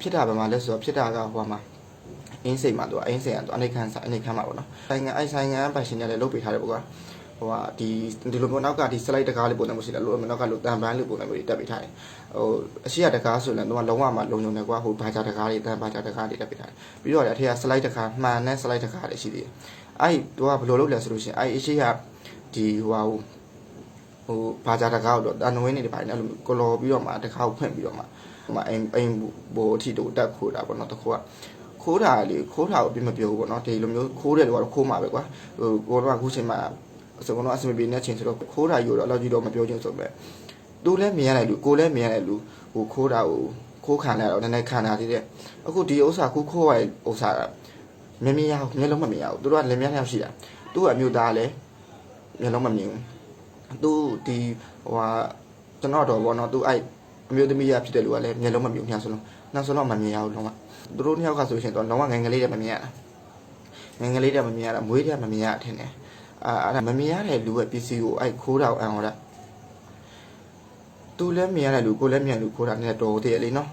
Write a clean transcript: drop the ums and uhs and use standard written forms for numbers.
ဖြစ်တာပဲမှာလဲဆိုတော့ဖြစ်တာကဟိုမှာအင်းစိတ်မှာသူအင်းစိတ်ကသူအနေခံမှာပေါ့နော်ဆိုင်ငံပိုင်ရှင်ကြတယ်လုတ်ပေးထားတယ်ပေါ့ကွာဟိုကဒီလိုမျိုးနောက်ကဒီ slide တကားလေးပုံစံမျိုးရှိတယ်လို့နောက်ကလို့တန်ပန်းလေးပုံစံမျိုးတက်ပေးထားတယ်ဟိုအရှိရတကားဆိုရင်သူကလုံးဝမှလုံုံတယ်ကွာဟိုဘာဂျာတကားလေးတန်ဘာဂျာတကားလေးတက်ပေးထားတယ်ပြီးတော့အထက်က slide တကားမှန်တဲ့ slide တကားလေးရှိသေးတယ်အဲ့သူကဘယ်လိုလုပ်လဲဆိုလို့ရှိရင်အဲ့အရှိရဒီဟိုဘာဂျာတကားတော့တန်ဝင်းနေတယ်ပါတယ်အဲ့လိုကလော်ပြီးတော့မှတကားကိုဖွင့်ပြီးတော့မှဟိုမှာအိမ်ဘိုအထီတူတက်ခိုးတာပေါ့နော်တခုကခိုးတာလေခိုးတာကိုပြမပြောဘူးပေါ့နော်ဒီလိုမျိုးခိုးတယ်လို့ကတော့ခိုးမှာပဲကွာဟိုကိုတော့အခုချိန်မှာဆိုတော့အစမပြေနေချင်းဆိုတော့ခိုးတာယူတော့အလောက်ကြီးတော့မပြောချင်ဆိုပဲသူလည်းမြင်ရတယ်လူကိုလည်းမြင်ရတယ်လူဟိုခိုးတာကိုခိုးခံရတော့နည်းနည်းခံတာသေးတယ်အခုဒီဥစ္စာခိုးရတဲ့ဥစ္စာမမြင်ရဘူးမျက်လုံးမမြင်ရဘူးသူတို့ကလည်းမျက်နှာရှိတာသူ့အမျိုးသားလည်းမျက်လုံးမမြင်ဘူးသူဒီဟိုဟာကျွန်တော်တော့ဘောနော်သူအဲ့အမျိုးသမီးရဖြစ်တဲ့လူကလည်းမျက်လုံးမမြင်ဘူးညဆိုတော့နောက်ဆုံးတော့မမြင်ရဘူးလုံးဝသူတို့နှစ်ယောက်ကဆိုရှင်တော့လုံးဝငယ်ငယ်လေးတည်းမမြင်ရတာငယ်ငယ်လေးတည်းမမြင်ရတာမွေးတည်းမမြင်ရထင်တယ်အဲ့ဒါမမြင်ရတဲ့လူရဲ့ပစ္စည်းကိုအဲ့ခိုးတာအောင်ဟောတာသူလည်းမြင်ရတဲ့လူကိုလည်းမြင်လူခိုးတာနဲ့တော်သေးတယ်လေနော်